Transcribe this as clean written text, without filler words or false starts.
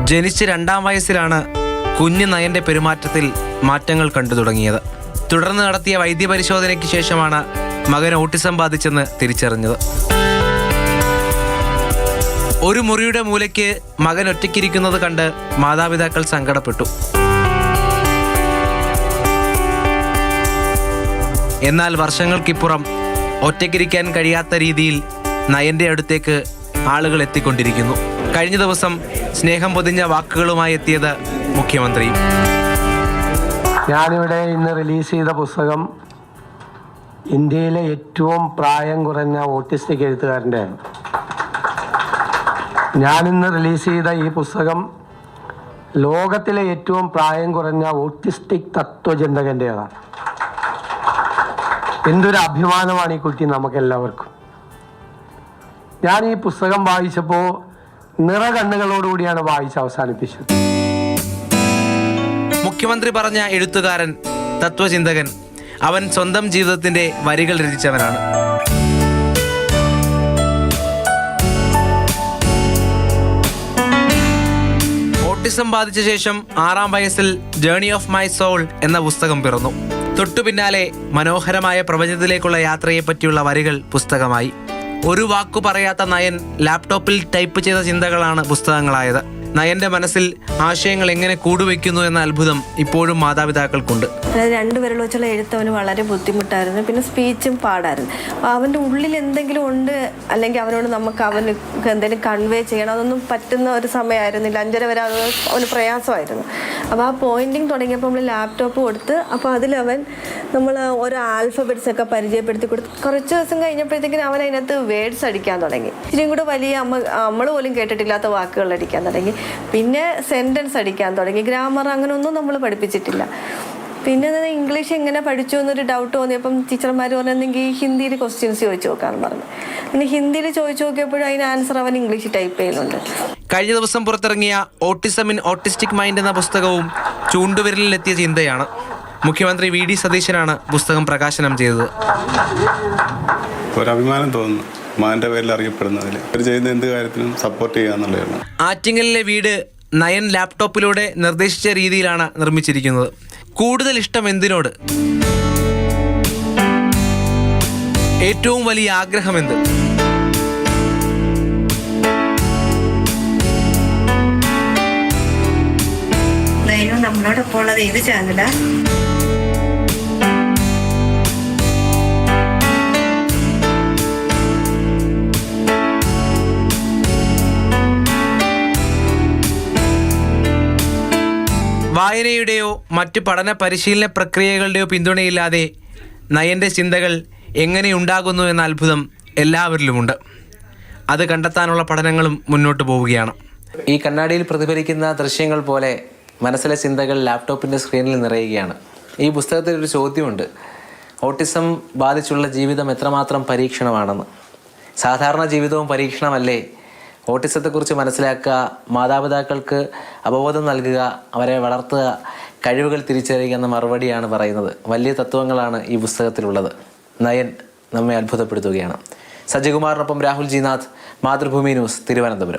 ജനിച്ച് 2-ാം വയസ്സിലാണ് കുഞ്ഞ് നയൻ്റെ പെരുമാറ്റത്തിൽ മാറ്റങ്ങൾ കണ്ടു തുടങ്ങിയത്. തുടർന്ന് നടത്തിയ വൈദ്യപരിശോധനയ്ക്ക് ശേഷമാണ് മകൻ ഓട്ടിസം ബാധിച്ചെന്ന് തിരിച്ചറിഞ്ഞത്. ഒരു മുറിയുടെ മൂലയ്ക്ക് മകൻ ഒറ്റയ്ക്കിരിക്കുന്നത് കണ്ട് മാതാപിതാക്കൾ സങ്കടപ്പെട്ടു. എന്നാൽ വർഷങ്ങൾക്കിപ്പുറം ഒറ്റയ്ക്കിരിക്കാൻ കഴിയാത്ത രീതിയിൽ നയൻ്റെ അടുത്തേക്ക് ആളുകൾ എത്തിക്കൊണ്ടിരിക്കുന്നു. കഴിഞ്ഞ ദിവസം സ്നേഹം പൊതിഞ്ഞ വാക്കുകളുമായി എത്തിയത് മുഖ്യമന്ത്രി. ഞാനിവിടെ ഇന്ന് റിലീസ് ചെയ്ത പുസ്തകം ഇന്ത്യയിലെ ഏറ്റവും പ്രായം കുറഞ്ഞ ഓട്ടിസ്റ്റിക് എഴുത്തുകാരൻ്റെയാണ്. ഞാനിന്ന് റിലീസ് ചെയ്ത ഈ പുസ്തകം ലോകത്തിലെ ഏറ്റവും പ്രായം കുറഞ്ഞ ഓട്ടിസ്റ്റിക് തത്വചിന്തകൻ്റെതാണ്. എന്തൊരു അഭിമാനമാണ് ഈ കുട്ടി നമുക്കെല്ലാവർക്കും. ഞാൻ ഈ പുസ്തകം വായിച്ചപ്പോൾ നിറകണ്ണുകളോടുകൂടിയാണ് വായിച്ച് അവസാനിപ്പിച്ചത്. മുഖ്യമന്ത്രി പറഞ്ഞ എഴുത്തുകാരൻ, തത്വചിന്തകൻ, അവൻ സ്വന്തം ജീവിതത്തിന്റെ വരികൾ രചിച്ചവനാണ്. ഓട്ടിസം ബാധിച്ച ശേഷം 6-ാം വയസ്സിൽ ജേർണി ഓഫ് മൈ സോൾ എന്ന പുസ്തകം പിറന്നു. തൊട്ടു പിന്നാലെ മനോഹരമായ പ്രപഞ്ചത്തിലേക്കുള്ള യാത്രയെ പറ്റിയുള്ള വരികൾ പുസ്തകമായി. ഒരു വാക്കു പറയാത്ത നയൻ ലാപ്ടോപ്പിൽ ടൈപ്പ് ചെയ്ത ചിന്തകളാണ് പുസ്തകങ്ങളായത്. നയന്റെ മനസ്സിൽ ആശയങ്ങൾ എങ്ങനെ കൂടുവെക്കുന്നു എന്ന അത്ഭുതം ഇപ്പോഴും മാതാപിതാക്കൾക്കുണ്ട്. രണ്ടുപേരുള്ള വെച്ചുള്ള എഴുത്തവന് വളരെ ബുദ്ധിമുട്ടായിരുന്നു. പിന്നെ സ്പീച്ചും പാടായിരുന്നു. അപ്പോൾ അവൻ്റെ ഉള്ളിൽ എന്തെങ്കിലും ഉണ്ട്, അല്ലെങ്കിൽ അവനോട് നമുക്ക് അവന് എന്തെങ്കിലും കൺവേ ചെയ്യണം, അതൊന്നും പറ്റുന്ന ഒരു സമയമായിരുന്നില്ല. 5:30 വരെ അത് അവന് പ്രയാസമായിരുന്നു. അപ്പോൾ ആ പോയിന്റിങ് തുടങ്ങിയപ്പോൾ നമ്മൾ ലാപ്ടോപ്പ് കൊടുത്ത്, അപ്പോൾ അതിലവൻ നമ്മൾ ഓരോ ആൽഫബറ്റ്സ് ഒക്കെ പരിചയപ്പെടുത്തി കൊടുത്ത് കുറച്ച് ദിവസം കഴിഞ്ഞപ്പോഴത്തേക്കിനും അവൻ അതിനകത്ത് വേർഡ്സ് അടിക്കാൻ തുടങ്ങി. ഇച്ചിരിയും കൂടെ വലിയ നമ്മൾ പോലും കേട്ടിട്ടില്ലാത്ത വാക്കുകൾ അടിക്കാൻ തുടങ്ങി. പിന്നെ സെൻറ്റൻസ് അടിക്കാൻ തുടങ്ങി. ഗ്രാമർ അങ്ങനെയൊന്നും നമ്മൾ പഠിപ്പിച്ചിട്ടില്ല. പിന്നെ ഇംഗ്ലീഷ് എങ്ങനെ പഠിച്ചു എന്നൊരു ഡൗട്ട് തോന്നിയപ്പം ടീച്ചർമാർ പറഞ്ഞെങ്കിൽ ഹിന്ദിയിൽ ക്വസ്റ്റ്യൻസ് ചോദിച്ചു നോക്കാമെന്ന് പറഞ്ഞു. പിന്നെ ഹിന്ദിയിൽ ചോദിച്ചു നോക്കിയപ്പോഴും അതിന് ആൻസർ അവൻ ഇംഗ്ലീഷിൽ ടൈപ്പ് ചെയ്യുന്നുണ്ട്. കഴിഞ്ഞ ദിവസം പുറത്തിറങ്ങിയ ഓട്ടിസം ഇൻ ഓട്ടിസ്റ്റിക് മൈൻഡ് എന്ന പുസ്തകവും ചൂണ്ടുവിരലിലെത്തിയ ചിന്തയാണ്. മുഖ്യമന്ത്രി VD സതീശനാണ് പുസ്തകം പ്രകാശനം ചെയ്തത്. ഒരഭിമാനം തോന്നുന്നു മാൻ്റെ പേരിൽ അറിയപ്പെടുന്നതിൽ. അവർ ചെയ്യുന്ന എന്ത് കാര്യത്തിനും സപ്പോർട്ട് ചെയ്യാന്നുള്ളതാണ്. ആറ്റിങ്ങലിലെ വീട് നയൻ ലാപ്ടോപ്പിലൂടെ നിർദ്ദേശിച്ച രീതിയിലാണ് നിർമ്മിച്ചിരിക്കുന്നത്. കൂടുതൽ ഇഷ്ടം എന്തിനോട്? ഏറ്റവും വലിയ ആഗ്രഹം എന്ത്? നമ്മളോടൊപ്പം ഉള്ളത് ഏത് ചാനലാ? വായനയുടെയോ മറ്റു പഠന പരിശീലന പ്രക്രിയകളുടെയോ പിന്തുണയില്ലാതെ നയൻ്റെ ചിന്തകൾ എങ്ങനെയുണ്ടാകുന്നു എന്ന അത്ഭുതം എല്ലാവരിലുമുണ്ട്. അത് കണ്ടെത്താനുള്ള പഠനങ്ങളും മുന്നോട്ട് പോവുകയാണ്. ഈ കണ്ണാടിയിൽ പ്രതിഫലിക്കുന്ന ദൃശ്യങ്ങൾ പോലെ മനസ്സിലെ ചിന്തകൾ ലാപ്ടോപ്പിൻ്റെ സ്ക്രീനിൽ നിറയുകയാണ്. ഈ പുസ്തകത്തിൽ ഒരു ചോദ്യമുണ്ട്: ഓട്ടിസം ബാധിച്ചുള്ള ജീവിതം എത്രമാത്രം പരീക്ഷണമാണെന്ന്. സാധാരണ ജീവിതവും പരീക്ഷണമല്ലേ? ഓട്ടിസത്തെക്കുറിച്ച് മനസ്സിലാക്കുക, മാതാപിതാക്കൾക്ക് അവബോധം നൽകുക, അവരെ വളർത്തുക, കഴിവുകൾ തിരിച്ചറിയുക എന്ന മറുപടിയാണ് പറയുന്നത്. വലിയ തത്വങ്ങളാണ് ഈ പുസ്തകത്തിലുള്ളത്. നയൻ നമ്മെ അത്ഭുതപ്പെടുത്തുകയാണ്. സജികുമാറിനൊപ്പം രാഹുൽ ജിനാഥ്, മാതൃഭൂമി ന്യൂസ്, തിരുവനന്തപുരം.